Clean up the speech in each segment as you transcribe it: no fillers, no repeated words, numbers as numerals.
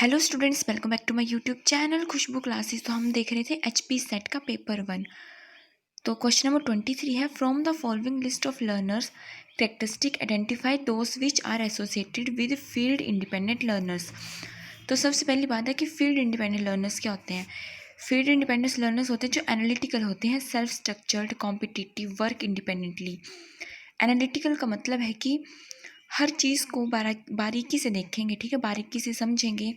Hello students, welcome back to my YouTube channel Khushbu classes. तो हम देख रहे थे एचपी सेट का पेपर 1। तो क्वेश्चन नंबर 23 है, from the following list of learners characteristic identify those which are associated with field independent learners. तो सबसे पहली बात है कि फील्ड इंडिपेंडेंट लर्नर्स क्या होते हैं। फील्ड इंडिपेंडेंट लर्नर्स होते हैं जो एनालिटिकल होते हैं, self structured, competitive, work independently. Analytical का मतलब है कि हर चीज़ को बारीकी से देखेंगे, ठीक है, बारीकी से समझेंगे।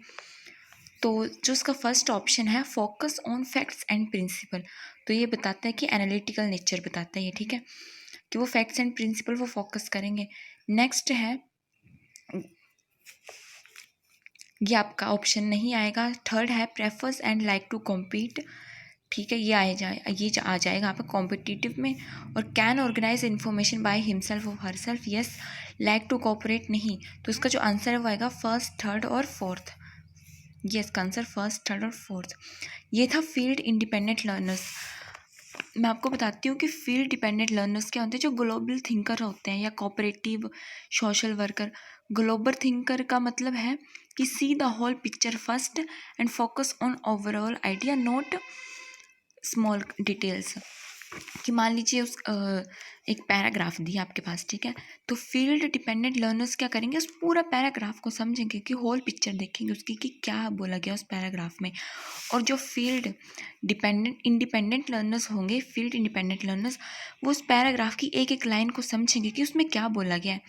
तो जो उसका फर्स्ट ऑप्शन है, focus on facts and principle, तो ये बताता है कि एनालिटिकल नेचर बताता है ये, ठीक है, कि वो फैक्ट्स एंड प्रिंसिपल वो फोकस करेंगे। नेक्स्ट है, ये आपका ऑप्शन नहीं आएगा। थर्ड है, prefers and like to compete, ठीक है, ये आ जाएगा आपका कॉम्पिटिटिव में। और can organise information by himself और herself, yes. Like to cooperate नहीं, तो इसका जो आंसर है वो आएगा फर्स्ट, थर्ड और फोर्थ। ये इसका आंसर फर्स्ट, थर्ड और फोर्थ। ये था फील्ड इंडिपेंडेंट लर्नर्स। मैं आपको बताती हूँ कि फील्ड डिपेंडेंट लर्नर्स क्या होते हैं, जो ग्लोबल थिंकर होते हैं या cooperative social worker. Global thinker का मतलब है कि see the whole picture first and focus on overall idea, not small details. कि मान लीजिए एक पैराग्राफ दिया आपके पास, ठीक है, तो फील्ड डिपेंडेंट लर्नर्स क्या करेंगे, उस पूरा पैराग्राफ को समझेंगे, कि होल पिक्चर देखेंगे उसकी कि क्या बोला गया उस पैराग्राफ में। और जो फील्ड इंडिपेंडेंट लर्नर्स होंगे, फील्ड इंडिपेंडेंट लर्नर्स, वो उस पैराग्राफ की एक एक लाइन को समझेंगे कि उसमें क्या बोला गया है।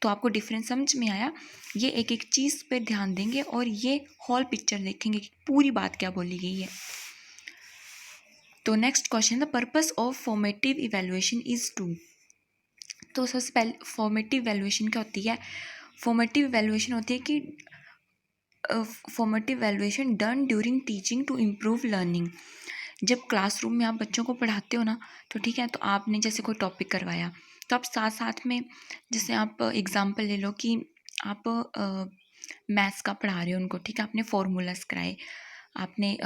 तो आपको डिफरेंस समझ में आया। ये एक एक चीज़ पर ध्यान देंगे और ये होल पिक्चर देखेंगे कि पूरी बात क्या बोली गई है। तो next question, the purpose of formative evaluation is to. तो सबसे पहले फॉर्मेटिव इवैल्यूएशन क्या होती है। फॉर्मेटिव इवैल्यूएशन होती है कि formative evaluation done during teaching to improve learning. जब क्लासरूम में आप बच्चों को पढ़ाते हो ना, तो ठीक है, तो आपने जैसे कोई टॉपिक करवाया, तो आप साथ साथ में, जैसे आप एग्जांपल ले लो कि आप मैथ्स का पढ़ा रहे हो उनको, ठीक है, आपने फॉर्मूलाज कराए, आपने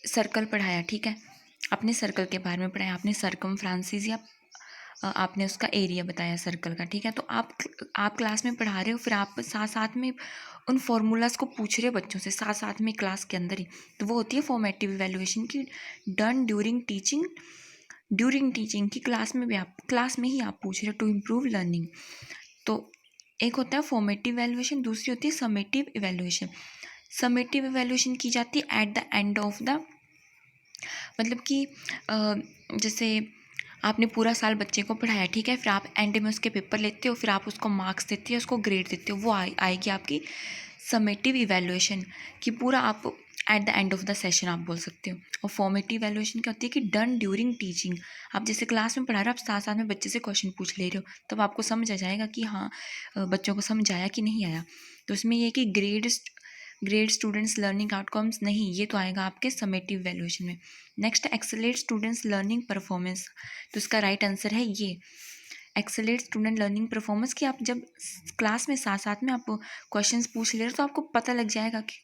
सर्कल पढ़ाया, ठीक है, आपने सर्कल के बारे में पढ़ाया, आपने सरकमफ्रेंसेस या आपने उसका एरिया बताया सर्कल का, ठीक है। तो आप क्लास में पढ़ा रहे हो, फिर आप साथ साथ में उन फार्मूलाज़ को पूछ रहे हो बच्चों से, साथ साथ में क्लास के अंदर ही। तो वो होती है फॉर्मेटिव इवैल्यूएशन की डन ड्यूरिंग टीचिंग की क्लास में ही आप पूछ रहे हो टू इम्प्रूव लर्निंग। तो एक होता है फॉर्मेटिव इवैल्यूएशन, दूसरी होती है समेटिव इवैल्यूएशन। समेटिव इवैल्यूएशन की जाती है at the end of the, मतलब कि जैसे आपने पूरा साल बच्चे को पढ़ाया, ठीक है, फिर आप एंड में उसके पेपर लेते हो, फिर आप उसको मार्क्स देते हो, उसको ग्रेड देते हो, वो आएगी आपकी समेटिव इवैल्यूएशन, कि पूरा आप at the end of the session आप बोल सकते हो। और फॉर्मेटिव इवैल्यूएशन क्या होती है कि डन ड्यूरिंग टीचिंग, आप जैसे क्लास में पढ़ा रहे हो, आप साथ साथ में बच्चे से क्वेश्चन पूछ ले रहे हो, तब आपको समझ आ जाएगा कि हाँ बच्चों को समझ आया कि नहीं आया। तो इसमें ये कि ग्रेड स्टूडेंट्स लर्निंग आउटकम्स नहीं, ये तो आएगा आपके समेटिव इवैल्यूएशन में। Next, accelerate students learning performance, तो इसका राइट आंसर है ये एक्सेलरेट स्टूडेंट लर्निंग परफॉर्मेंस, कि आप जब क्लास में साथ साथ में आप क्वेश्चंस पूछ ले रहे हो, तो आपको पता लग जाएगा कि,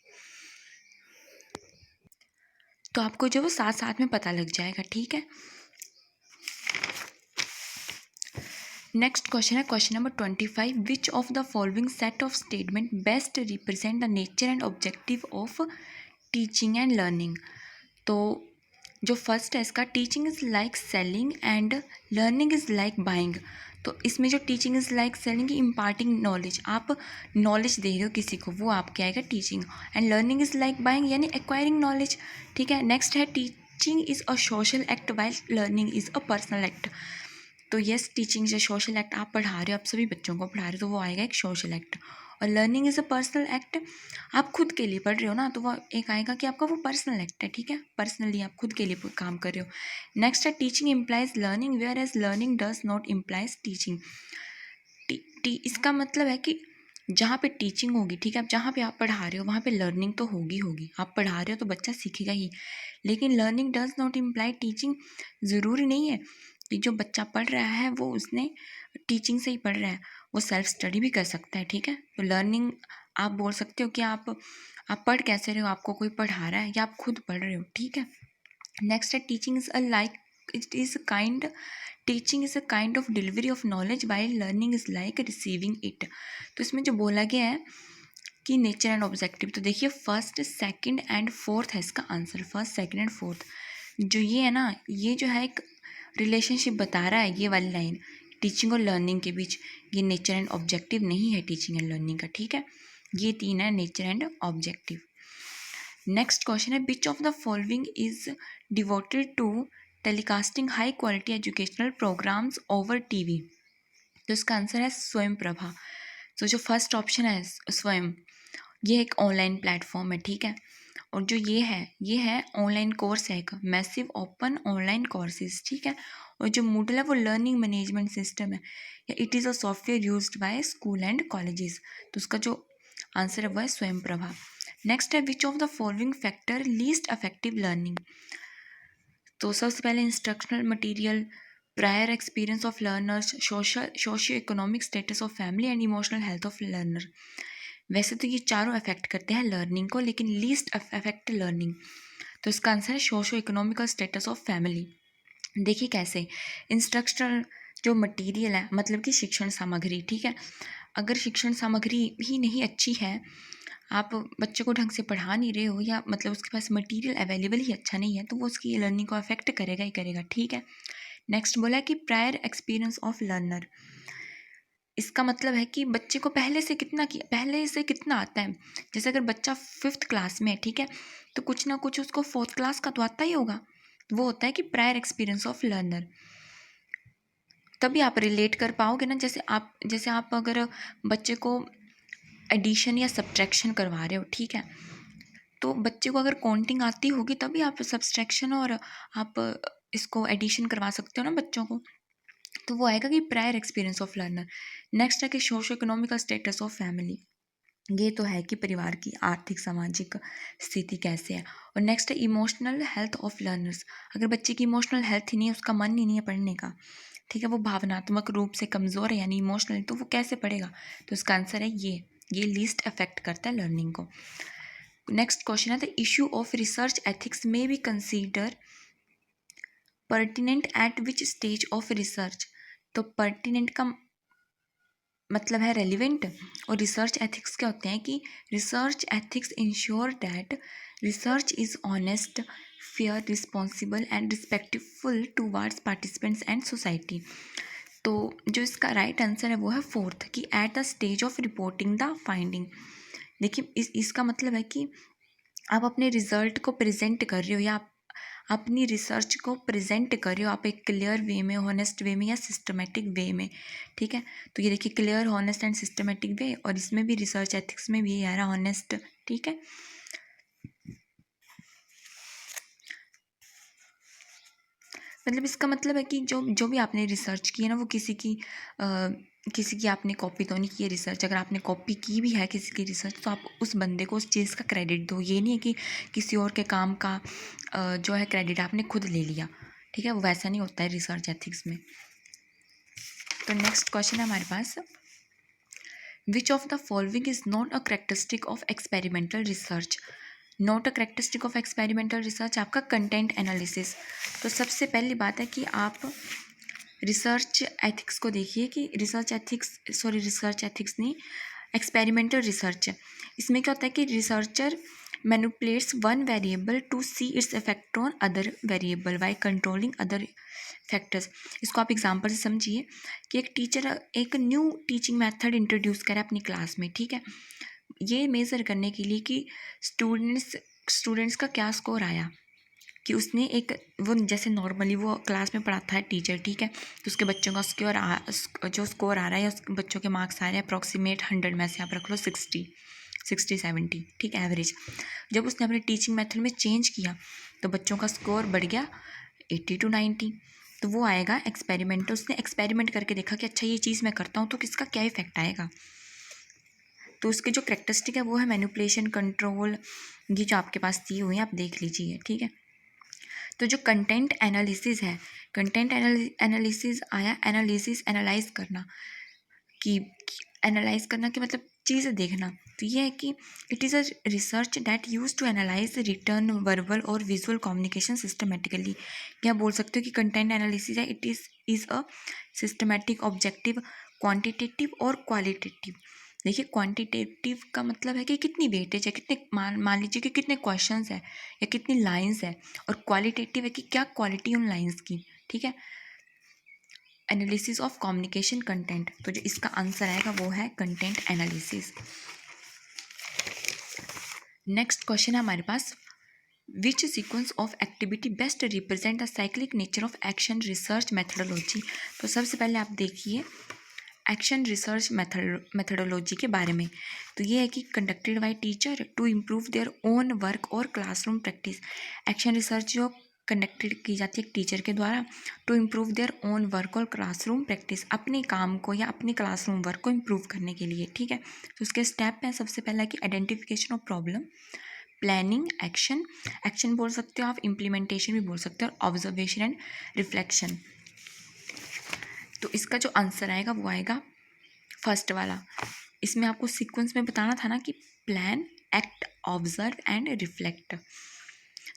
तो आपको जो वो साथ साथ में पता लग जाएगा, ठीक है। नेक्स्ट क्वेश्चन है question number 25, which of the following set of statement best represent the nature and objective of teaching and learning. तो जो फर्स्ट है इसका, teaching is like selling and learning is like buying. तो इसमें जो teaching is like selling, imparting knowledge, आप knowledge दे रहे हो किसी को, वो आपके आएगा teaching. And learning is like buying, यानी एक्वायरिंग नॉलेज, ठीक है। नेक्स्ट है, teaching is a social act while learning is a personal act. तो यस, टीचिंग जो सोशल एक्ट, आप पढ़ा रहे हो, आप सभी बच्चों को पढ़ा रहे हो, तो वो आएगा एक सोशल एक्ट। और learning is a personal act, आप खुद के लिए पढ़ रहे हो ना, तो वो एक आएगा कि आपका वो पर्सनल एक्ट है, ठीक है, पर्सनली आप खुद के लिए काम कर रहे हो। नेक्स्ट है, teaching implies learning whereas learning does not implies teaching. इसका मतलब है कि जहाँ पे टीचिंग होगी, ठीक है, आप जहाँ पे आप पढ़ा रहे हो वहाँ पे लर्निंग तो होगी, आप पढ़ा रहे हो तो बच्चा सीखेगा ही, लेकिन learning does not imply teaching, ज़रूरी नहीं है कि जो बच्चा पढ़ रहा है वो उसने टीचिंग से ही पढ़ रहा है, वो सेल्फ स्टडी भी कर सकता है, ठीक है। तो लर्निंग आप बोल सकते हो कि आप पढ़ कैसे रहे हो, आपको कोई पढ़ा रहा है या आप खुद पढ़ रहे हो, ठीक है। नेक्स्ट है, teaching is a like it is kind teaching is a kind of delivery of knowledge while learning is like receiving it. तो इसमें जो बोला गया है कि नेचर एंड ऑब्जेक्टिव, तो देखिए फर्स्ट सेकंड एंड फोर्थ है इसका answer, first second and fourth. जो ये है ना, ये जो है एक रिलेशनशिप बता रहा है, ये वाली लाइन टीचिंग और लर्निंग के बीच। ये नेचर एंड ऑब्जेक्टिव नहीं है टीचिंग एंड लर्निंग का, ठीक है। ये तीन है nature and objective. Next question है which of the following is devoted to telecasting high quality educational programmes over TV. तो इसका आंसर है स्वयं प्रभा। तो जो फर्स्ट ऑप्शन है स्वयं, ये एक ऑनलाइन प्लेटफॉर्म है, ठीक है। और जो ये है ऑनलाइन कोर्स है, एक मैसिव ओपन ऑनलाइन कोर्सेज, ठीक है। और जो मूडल है वो लर्निंग मैनेजमेंट सिस्टम है, या it is a software used by school and colleges. तो उसका जो आंसर है वो है स्वयं प्रभा। नेक्स्ट है which of the following factor least affective learning. तो सबसे पहले instructional material, prior experience of learners, socio economic status of family and emotional health of learner. वैसे तो ये चारों अफेक्ट करते हैं लर्निंग को, लेकिन लीस्ट अफेक्ट लर्निंग। तो इसका आंसर है socio economical status of family. देखिए कैसे, इंस्ट्रक्शनल जो मटेरियल है मतलब कि शिक्षण सामग्री, ठीक है। अगर शिक्षण सामग्री भी नहीं अच्छी है, आप बच्चे को ढंग से पढ़ा नहीं रहे हो, या मतलब उसके पास मटेरियल अवेलेबल ही अच्छा नहीं है, तो वो उसकी लर्निंग को अफेक्ट करेगा ही करेगा, ठीक है। नेक्स्ट बोला है कि प्रायर एक्सपीरियंस ऑफ लर्नर। इसका मतलब है कि बच्चे को पहले से कितना आता है। जैसे अगर बच्चा 5th क्लास में है, ठीक है, तो कुछ ना कुछ उसको 4th क्लास का तो आता ही होगा। वो होता है कि प्रायर एक्सपीरियंस ऑफ लर्नर। तभी आप रिलेट कर पाओगे ना। जैसे आप अगर बच्चे को एडिशन या सब्ट्रैक्शन करवा रहे हो, ठीक है, तो बच्चे को अगर काउंटिंग आती होगी तभी आप सब्सट्रैक्शन और आप इसको एडिशन करवा सकते हो ना बच्चों को। तो वो आएगा कि prior experience of learner. Next है कि socio economical status of family. ये तो है कि परिवार की आर्थिक सामाजिक स्थिति कैसे है। और नेक्स्ट है इमोशनल हेल्थ ऑफ लर्नर्स। अगर बच्चे की इमोशनल हेल्थ ही नहीं है, उसका मन ही नहीं है पढ़ने का, ठीक है, वो भावनात्मक रूप से कमज़ोर है यानी इमोशनल, तो वो कैसे पढ़ेगा। तो इसका आंसर है ये लीस्ट अफेक्ट करता है लर्निंग को। नेक्स्ट क्वेश्चन है the issue of research ethics may be consider pertinent at which stage of research. तो पर्टिनेंट का मतलब है रेलिवेंट, और रिसर्च एथिक्स क्या होते हैं कि research ethics ensure that research is honest, fair, responsible and respectful towards participants and society. तो जो इसका राइट आंसर है वो है फोर्थ, कि at the stage of reporting the finding. देखिए इसका मतलब है कि आप अपने रिजल्ट को प्रेजेंट कर रहे हो, या आप अपनी रिसर्च को प्रेजेंट कर रहे हो, आप एक क्लियर वे में, हॉनेस्ट वे में, या सिस्टमेटिक वे में, ठीक है। तो ये देखिए clear, honest and systematic way, और इसमें भी रिसर्च एथिक्स में भी ये आ रहा हॉनेस्ट, ठीक है। मतलब इसका मतलब है कि जो भी आपने रिसर्च की है ना, वो किसी की आपने कॉपी तो नहीं की है रिसर्च। अगर आपने कॉपी की भी है किसी की रिसर्च, तो आप उस बंदे को उस चीज़ का क्रेडिट दो। ये नहीं है कि किसी और के काम का जो है क्रेडिट आपने खुद ले लिया, ठीक है, वो वैसा नहीं होता है रिसर्च एथिक्स में। तो नेक्स्ट क्वेश्चन है हमारे पास, which of the following is not a characteristic of experimental research. Not a characteristic of experimental research आपका कंटेंट एनालिसिस। तो सबसे पहली बात है कि आप रिसर्च एथिक्स को देखिए कि रिसर्च एथिक्स नहीं, एक्सपेरिमेंटल रिसर्च है। इसमें क्या होता है कि researcher manipulates one variable to see its effect on other variable by controlling other factors. इसको आप एग्जांपल से समझिए कि एक टीचर एक न्यू टीचिंग मेथड इंट्रोड्यूस करे अपनी क्लास में, ठीक है, ये मेज़र करने के लिए कि स्टूडेंट्स का क्या स्कोर आया, कि उसने एक वो जैसे नॉर्मली वो क्लास में पढ़ाता है टीचर, ठीक है, तो उसके बच्चों का जो स्कोर आ रहा है, या उसके बच्चों के मार्क्स आ रहे हैं अप्रॉक्सीमेट 100 में से आप रख लो 60-70, ठीक है, एवरेज। जब उसने अपने टीचिंग मेथड में चेंज किया तो बच्चों का स्कोर बढ़ गया 80-90। तो वो आएगा एक्सपेरिमेंट। तो उसने एक्सपेरिमेंट करके देखा कि अच्छा ये चीज़ मैं करता हूँ तो किसका क्या इफेक्ट आएगा। तो उसके जो करेक्टरिस्टिक है वो है मैनिपुलेशन, कंट्रोल, ये जो आपके पास दी हुई है आप देख लीजिए, ठीक है। तो जो कंटेंट एनालिसिस है, कंटेंट एनालिसिस आया एनालिसिस एनालाइज करना, कि एनालाइज करना कि मतलब चीज़ें देखना, तो ये है कि it is a research that use to analyze written verbal और विजुअल कम्युनिकेशन सिस्टमेटिकली। क्या बोल सकते हो कि कंटेंट एनालिसिस है, it is a systematic, objective, quantitative और क्वालिटेटिव। देखिए क्वांटिटेटिव का मतलब है कि कितनी वेटेज है, कितने मान लीजिए कि कितने क्वेश्चंस है या कितनी लाइंस है, और क्वालिटेटिव है कि क्या क्वालिटी उन लाइंस की, ठीक है। एनालिसिस ऑफ कम्युनिकेशन कंटेंट, तो जो इसका आंसर आएगा वो है कंटेंट एनालिसिस। नेक्स्ट क्वेश्चन है हमारे पास, which sequence of activity best represent the cyclic nature of action research methodology. तो सबसे पहले आप देखिए एक्शन रिसर्च मेथडोलॉजी के बारे में, तो ये है कि conducted by teacher to improve their own work और क्लासरूम प्रैक्टिस। एक्शन रिसर्च जो कंडक्टेड की जाती है एक टीचर के द्वारा to improve their own work और क्लासरूम प्रैक्टिस, अपने काम को या अपने क्लासरूम वर्क को इम्प्रूव करने के लिए, ठीक है। तो उसके स्टेप हैं, सबसे पहला कि identification of problem, planning, action, action बोल सकते हो आप, इम्प्लीमेंटेशन भी बोल सकते हो, और ऑब्जर्वेशन एंड रिफ्लेक्शन। तो इसका जो आंसर आएगा वो आएगा फर्स्ट वाला। इसमें आपको सीक्वेंस में बताना था ना कि plan, act, observe and reflect.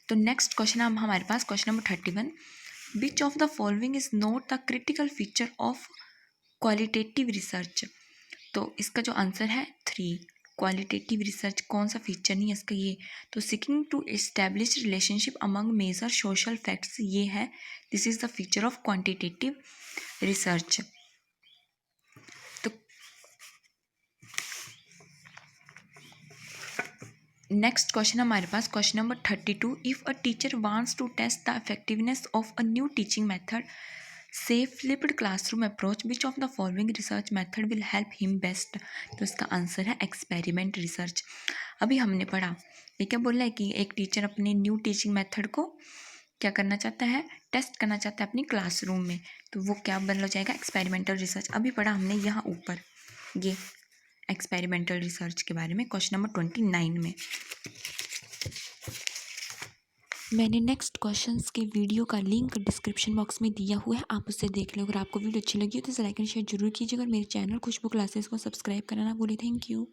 तो नेक्स्ट क्वेश्चन है हमारे पास question number 31, which of the following is not the critical feature of qualitative research. तो इसका जो आंसर है 3, क्वालिटेटिव रिसर्च कौन सा फीचर नहीं है इसका, ये तो seeking to establish relationship among major social facts, ये है, this is the feature of quantitative research. तो नेक्स्ट क्वेश्चन हमारे पास question number 32, if a teacher wants to test the effectiveness of a new teaching method say flipped classroom approach, which of the following research method will help him best. तो इसका answer है experiment research. अभी हमने पढ़ा, ये क्या बोल रहा है कि एक टीचर अपने न्यू टीचिंग मेथड को क्या करना चाहता है, टेस्ट करना चाहता है अपनी क्लासरूम में, तो वो क्या बन हो जाएगा, एक्सपेरिमेंटल रिसर्च। अभी पढ़ा हमने यहाँ ऊपर ये एक्सपेरिमेंटल रिसर्च के बारे में क्वेश्चन नंबर 29 में। मैंने नेक्स्ट क्वेश्चंस के वीडियो का लिंक डिस्क्रिप्शन बॉक्स में दिया हुआ है, आप उसे देख लो। अगर आपको वीडियो अच्छी लगी हो तो लाइक एंड शेयर जरूर कीजिएगा, और मेरे चैनल खुशबू क्लासेस को सब्सक्राइब करना ना भूलें। Thank you.